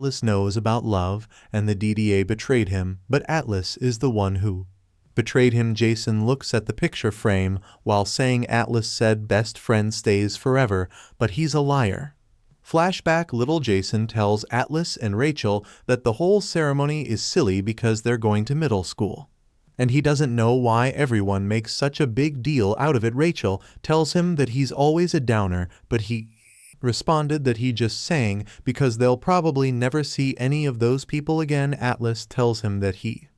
Atlas knows about love, and the DDA betrayed him, but Atlas is the one who betrayed him. Jason looks at the picture frame while saying Atlas said best friend stays forever, but he's a liar. Flashback: little Jason tells Atlas and Rachel that the whole ceremony is silly because they're going to middle school. And he doesn't know why everyone makes such a big deal out of it. Rachel tells him that he's always a downer, but he responded that he just sang because they'll probably never see any of those people again. Atlas tells him that he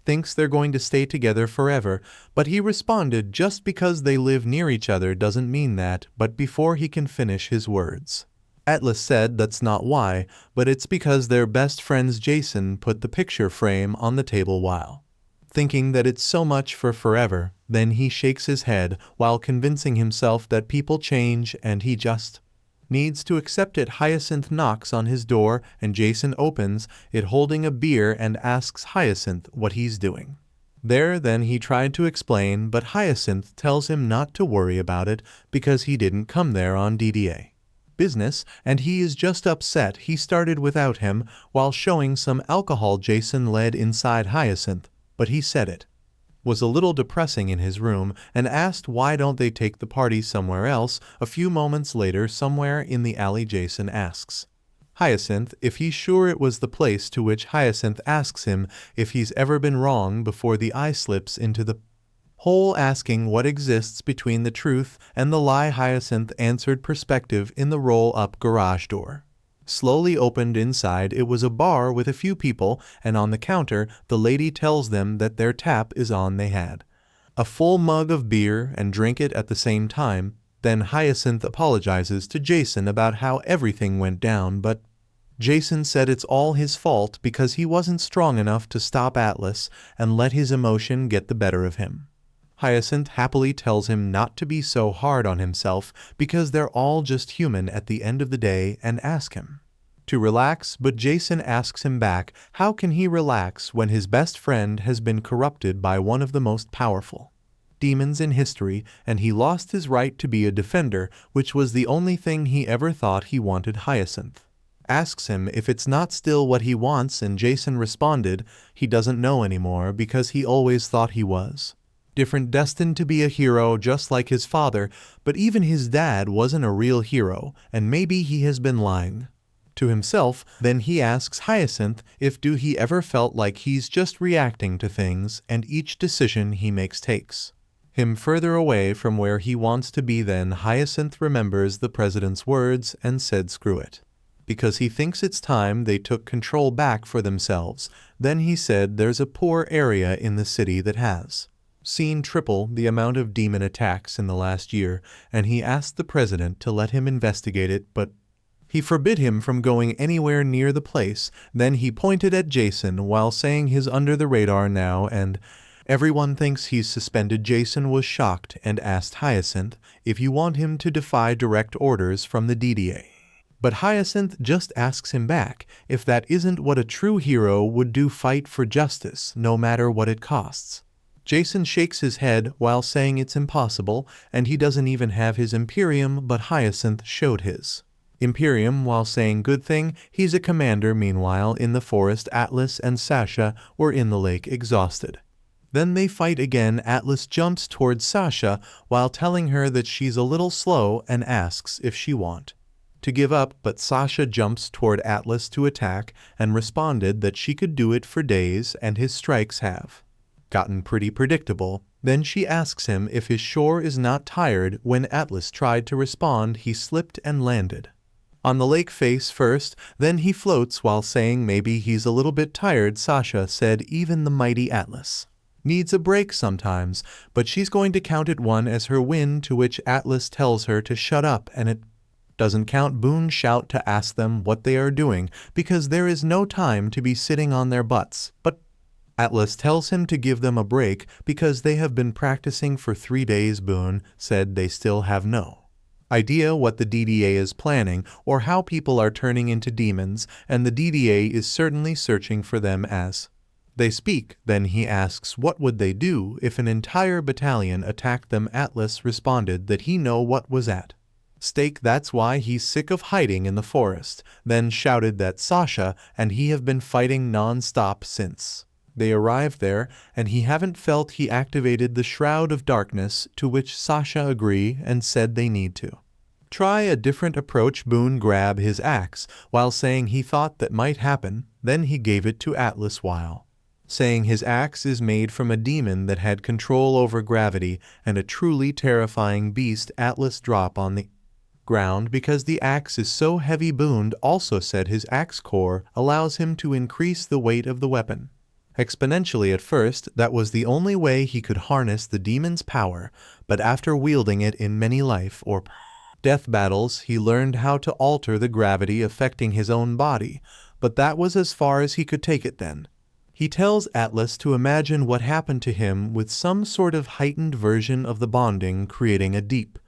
thinks they're going to stay together forever, but he responded just because they live near each other doesn't mean that. But before he can finish his words, Atlas said that's not why, but it's because they're best friends. Jason put the picture frame on the table while thinking that it's so much for forever. Then he shakes his head while convincing himself that people change and he just needs to accept it. Hyacinth knocks on his door and Jason opens it holding a beer and asks Hyacinth what he's doing there. Then he tried to explain, but Hyacinth tells him not to worry about it because he didn't come there on DDA business and he is just upset he started without him. While showing some alcohol, Jason led inside Hyacinth, but he said it was a little depressing in his room and asked why don't they take the party somewhere else. A few moments later, somewhere in the alley, Jason asks Hyacinth if he's sure it was the place, to which Hyacinth asks him if he's ever been wrong before. The eye slips into the hole asking what exists between the truth and the lie. Hyacinth answered perspective in the roll-up garage door slowly opened. Inside it was a bar with a few people, and on the counter the lady tells them that their tap is on. They had a full mug of beer and drink it at the same time. Then Hyacinth apologizes to Jason about how everything went down, but Jason said it's all his fault because he wasn't strong enough to stop Atlas and let his emotion get the better of him. Hyacinth happily tells him not to be so hard on himself because they're all just human at the end of the day and ask him to relax, but Jason asks him back how can he relax when his best friend has been corrupted by one of the most powerful demons in history and he lost his right to be a defender, which was the only thing he ever thought he wanted. Hyacinth asks him if it's not still what he wants, and Jason responded he doesn't know anymore because he always thought he was different, destined to be a hero just like his father, but even his dad wasn't a real hero, and maybe he has been lying to himself. Then he asks Hyacinth if he ever felt like he's just reacting to things and each decision he makes takes him further away from where he wants to be. Then Hyacinth remembers the president's words and said screw it, because he thinks it's time they took control back for themselves. Then he said there's a poor area in the city that has seen triple the amount of demon attacks in the last year, and he asked the president to let him investigate it, but he forbid him from going anywhere near the place. Then he pointed at Jason while saying he's under the radar now and everyone thinks he's suspended. Jason was shocked and asked Hyacinth if you want him to defy direct orders from the DDA. But Hyacinth just asks him back if that isn't what a true hero would do, fight for justice no matter what it costs. Jason shakes his head while saying it's impossible and he doesn't even have his Imperium, but Hyacinth showed his Imperium while saying good thing he's a commander. Meanwhile in the forest, Atlas and Sasha were in the lake exhausted. Then they fight again. Atlas jumps towards Sasha while telling her that she's a little slow and asks if she wants to give up, but Sasha jumps toward Atlas to attack and responded that she could do it for days and his strikes have gotten pretty predictable. Then she asks him if his shore is not tired. When Atlas tried to respond, he slipped and landed on the lake face first, then he floats while saying maybe he's a little bit tired. Sasha said even the mighty Atlas needs a break sometimes, but she's going to count it one as her win, to which Atlas tells her to shut up and it doesn't count. Boone shout to ask them what they are doing because there is no time to be sitting on their butts, but Atlas tells him to give them a break because they have been practicing for 3 days. Boone said they still have no idea what the DDA is planning or how people are turning into demons, and the DDA is certainly searching for them as they speak. Then he asks what would they do if an entire battalion attacked them. Atlas responded that he know what was at Stake that's why he's sick of hiding in the forest, then shouted that Sasha and he have been fighting non-stop since they arrived there, and he haven't felt he activated the Shroud of Darkness, to which Sasha agree and said they need to. Try a different approach. Boone grab his axe, while saying he thought that might happen, then he gave it to Atlas while saying his axe is made from a demon that had control over gravity and a truly terrifying beast. Atlas drop on the ground because the axe is so heavy. Boone also said his axe core allows him to increase the weight of the weapon exponentially. At first, that was the only way he could harness the demon's power, but after wielding it in many life or death battles, he learned how to alter the gravity affecting his own body, but that was as far as he could take it then. He tells Atlas to imagine what happened to him with some sort of heightened version of the bonding, creating a deep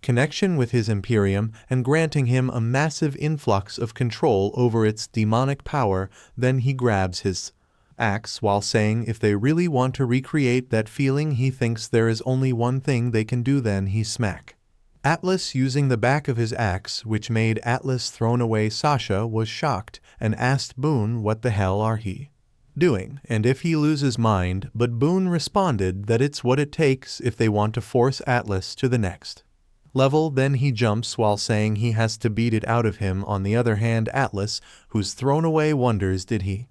connection with his Imperium and granting him a massive influx of control over its demonic power. Then he grabs his axe while saying if they really want to recreate that feeling, he thinks there is only one thing they can do. Then he smack Atlas using the back of his axe, which made Atlas thrown away. Sasha was shocked and asked Boone what the hell are he doing and if he loses mind, but Boone responded that it's what it takes if they want to force Atlas to the next level. Then he jumps while saying he has to beat it out of him. On the other hand, Atlas, who's thrown away, wonders did he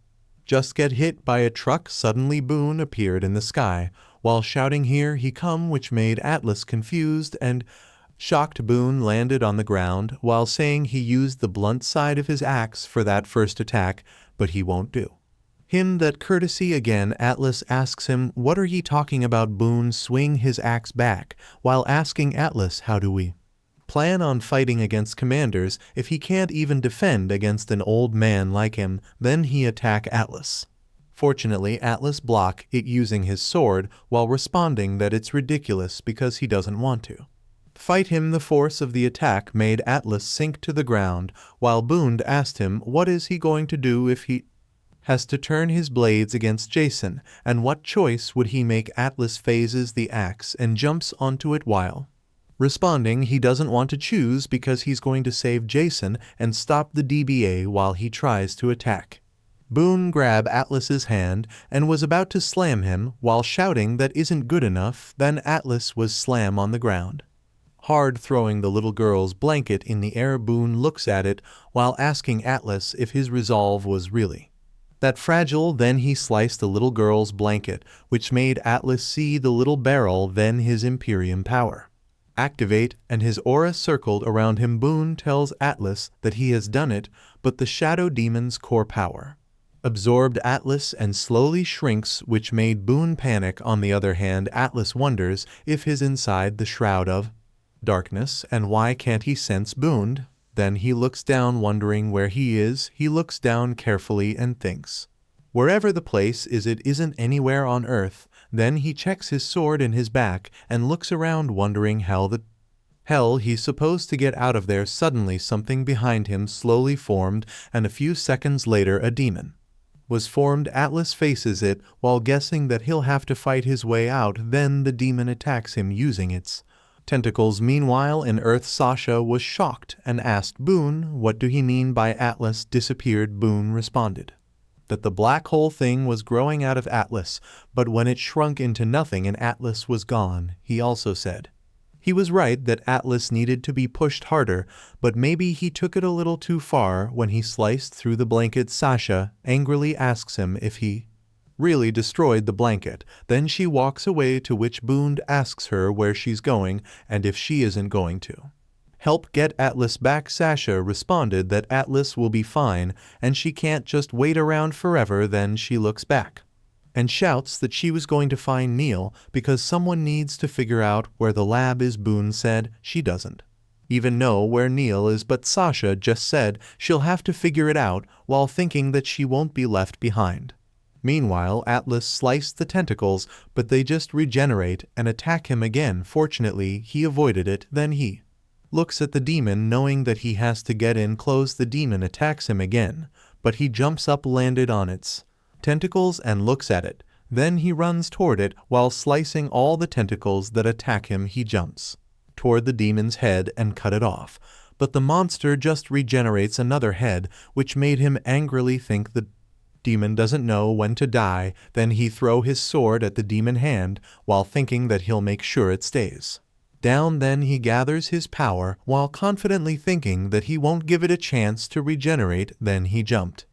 just get hit by a truck. Suddenly Boone appeared in the sky while shouting here he come, which made Atlas confused and shocked. Boone landed on the ground while saying he used the blunt side of his axe for that first attack, but he won't do him that courtesy again. Atlas asks him, what are ye talking about? Boone swing his axe back while asking Atlas, how do we plan on fighting against commanders if he can't even defend against an old man like him? Then he attack Atlas. Fortunately, Atlas block it using his sword while responding that it's ridiculous because he doesn't want to fight him. The force of the attack made Atlas sink to the ground while Boone asked him what is he going to do if he has to turn his blades against Jason, and what choice would he make? Atlas phases the axe and jumps onto it while responding he doesn't want to choose because he's going to save Jason and stop the DBA while he tries to attack. Boone grabbed Atlas's hand and was about to slam him while shouting that isn't good enough. Then Atlas was slam on the ground hard, throwing the little girl's blanket in the air. Boone looks at it while asking Atlas if his resolve was really that fragile. Then he sliced the little girl's blanket, which made Atlas see the little barrel. Then his Imperium power activate and his aura circled around him. Boone tells Atlas that he has done it, but the shadow demon's core power absorbed Atlas and slowly shrinks, which made Boone panic. On the other hand, Atlas wonders if he's inside the Shroud of Darkness and why can't he sense Boone. Then he looks down wondering where he is. He looks down carefully and thinks wherever the place is, it isn't anywhere on Earth. Then he checks his sword in his back and looks around wondering how the hell he's supposed to get out of there. Suddenly something behind him slowly formed, and a few seconds later a demon was formed. Atlas faces it while guessing that he'll have to fight his way out. Then the demon attacks him using its tentacles. Meanwhile, in Earth, Sasha was shocked and asked Boone, what do he mean by Atlas disappeared? Boone responded that the black hole thing was growing out of Atlas, but when it shrunk into nothing and Atlas was gone. He also said he was right that Atlas needed to be pushed harder, but maybe he took it a little too far when he sliced through the blanket. Sasha angrily asks him if he really destroyed the blanket. Then she walks away, to which Boone asks her where she's going and if she isn't going to help get Atlas back. Sasha responded that Atlas will be fine and she can't just wait around forever. Then she looks back and shouts that she was going to find Neil because someone needs to figure out where the lab is. Boone said she doesn't even know where Neil is, but Sasha just said she'll have to figure it out while thinking that she won't be left behind. Meanwhile, Atlas sliced the tentacles, but they just regenerate and attack him again. Fortunately, he avoided it. Then he looks at the demon knowing that he has to get in close. The demon attacks him again, but he jumps up, landed on its tentacles and looks at it. Then he runs toward it while slicing all the tentacles that attack him. He jumps toward the demon's head and cut it off, but the monster just regenerates another head, which made him angrily think the demon doesn't know when to die. Then he throw his sword at the demon hand while thinking that he'll make sure it stays down. Then he gathers his power while confidently thinking that he won't give it a chance to regenerate. Then he jumped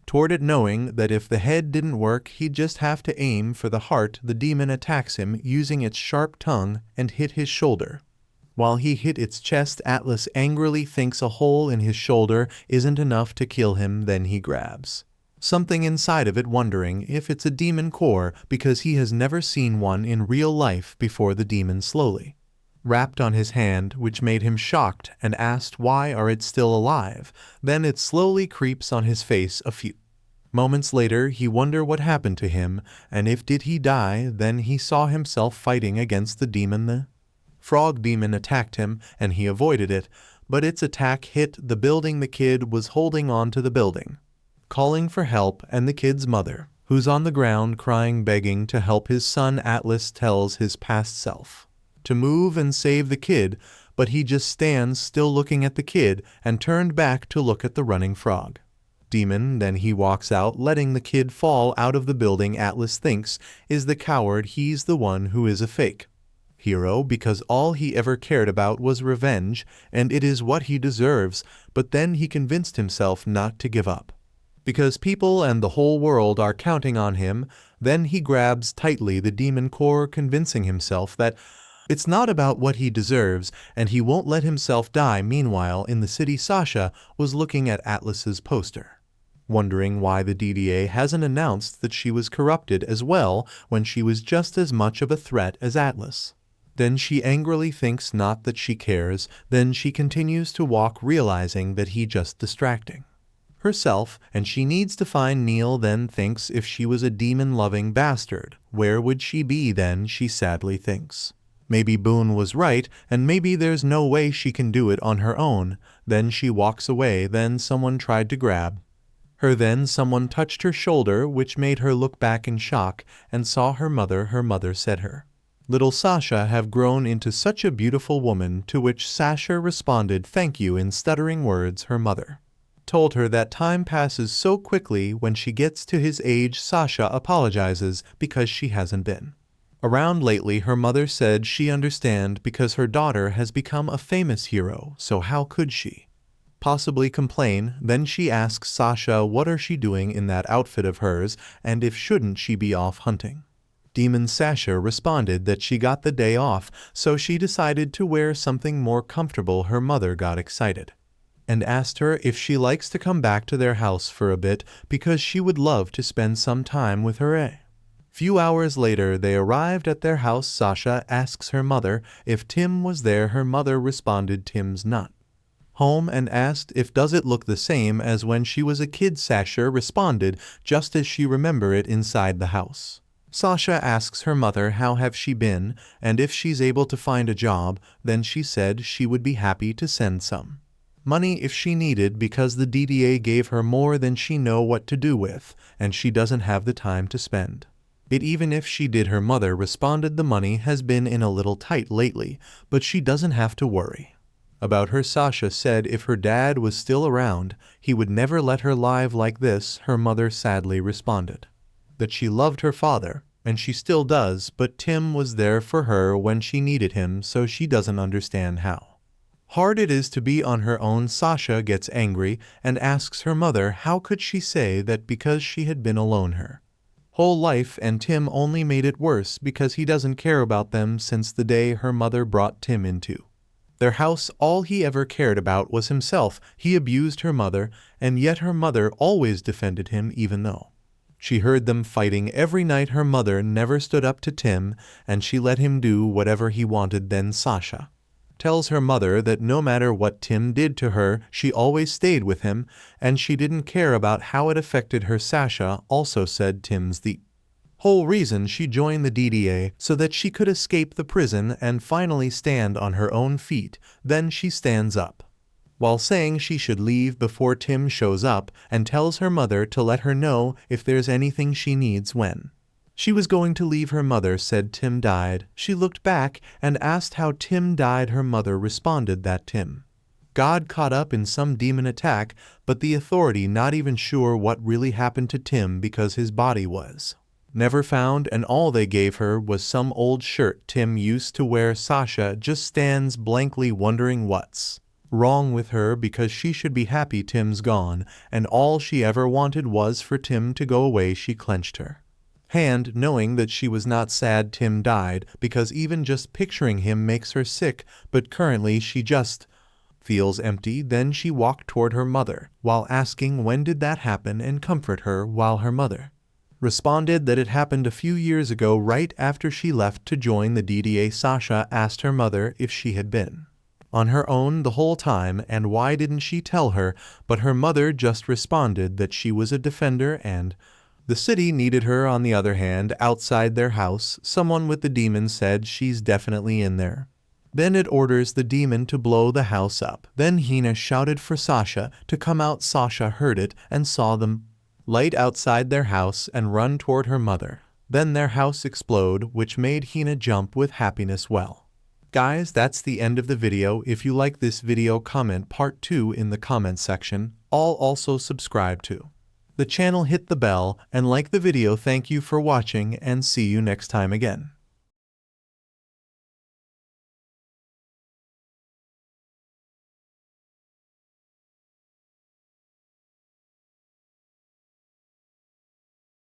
toward it, knowing that if the head didn't work, he'd just have to aim for the heart. The demon attacks him using its sharp tongue and hit his shoulder. While he hit its chest, Atlas angrily thinks a hole in his shoulder isn't enough to kill him. Then he grabs something inside of it, wondering if it's a demon core because he has never seen one in real life before. The demon slowly rapped on his hand, which made him shocked and asked why are it still alive. Then it slowly creeps on his face. A few moments later he wonder what happened to him and if did he die. Then he saw himself fighting against the demon. The frog demon attacked him and he avoided it, but its attack hit the building. The kid was holding on to the building, calling for help, and the kid's mother, who's on the ground crying, begging to help his son. Atlas tells his past self to move and save the kid, but he just stands still looking at the kid and turned back to look at the running frog demon. Then he walks out, letting the kid fall out of the building. Atlas thinks is the coward. He's the one who is a fake hero because all he ever cared about was revenge, and it is what he deserves. But then he convinced himself not to give up because people and the whole world are counting on him. Then he grabs tightly the demon core, convincing himself that it's not about what he deserves and he won't let himself die. Meanwhile, in the city, Sasha was looking at Atlas's poster, wondering why the DDA hasn't announced that she was corrupted as well when she was just as much of a threat as Atlas. Then she angrily thinks not that she cares. Then she continues to walk, realizing that he just distracting herself and she needs to find Neil. Then thinks if she was a demon-loving bastard, where would she be? Then she sadly thinks maybe Boone was right and maybe there's no way she can do it on her own. Then she walks away. Then someone tried to grab her. Then someone touched her shoulder, which made her look back in shock and saw her mother. Her mother said her little Sasha have grown into such a beautiful woman, to which Sasha responded thank you in stuttering words. Her mother told her that time passes so quickly when she gets to his age. Sasha apologizes because she hasn't been around lately. Her mother said she understand because her daughter has become a famous hero, so how could she possibly complain? Then she asks Sasha what are she doing in that outfit of hers and if shouldn't she be off hunting demons. Sasha responded that she got the day off, so she decided to wear something more comfortable. Her mother got excited and asked her if she likes to come back to their house for a bit because she would love to spend some time with her. A few hours later they arrived at their house. Sasha asks her mother if Tim was there. Her mother responded Tim's not home and asked if does it look the same as when she was a kid. Sasha responded just as she remembered it inside the house. Sasha asks her mother how have she been and if she's able to find a job. Then she said she would be happy to send some money if she needed because the DDA gave her more than she know what to do with and she doesn't have the time to spend it even if she did. Her mother responded the money has been in a little tight lately, but she doesn't have to worry about her. Sasha said if her dad was still around, he would never let her live like this. Her mother sadly responded that she loved her father, and she still does, but Tim was there for her when she needed him, so she doesn't understand how hard it is to be on her own. Sasha gets angry and asks her mother how could she say that because she had been alone her whole life and Tim only made it worse because he doesn't care about them since the day her mother brought Tim into their house. All he ever cared about was himself. He abused her mother, and yet her mother always defended him even though she heard them fighting every night. Her mother never stood up to Tim, and she let him do whatever he wanted. Then Sasha tells her mother that no matter what Tim did to her, she always stayed with him, and she didn't care about how it affected her. Sasha also said Tim's the whole reason she joined the DDA, so that she could escape the prison and finally stand on her own feet. Then she stands up while saying she should leave before Tim shows up and tells her mother to let her know if there's anything she needs when She was going to leave her mother, said Tim died. She looked back and asked how Tim died. Her mother responded that Tim got caught up in some demon attack, but the authority not even sure what really happened to Tim because his body was never found, and all they gave her was some old shirt Tim used to wear. Sasha just stands blankly wondering what's wrong with her because she should be happy Tim's gone, and all she ever wanted was for Tim to go away. She clenched her hand, knowing that she was not sad Tim died, because even just picturing him makes her sick, but currently she just feels empty. Then she walked toward her mother, while asking when did that happen, and comfort her, while her mother responded that it happened a few years ago, right after she left to join the DDA. Sasha asked her mother if she had been on her own the whole time and why didn't she tell her, but her mother just responded that she was a defender and the city needed her. On the other hand, outside their house, someone with the demon said she's definitely in there. Then it orders the demon to blow the house up. Then Hina shouted for Sasha to come out. Sasha heard it and saw them light outside their house and run toward her mother. Then their house explode, which made Hina jump with happiness. Well, guys, that's the end of the video. If you like this video, comment part 2 in the comment section. Also subscribe to the channel, hit the bell, and like the video. Thank you for watching and see you next time again.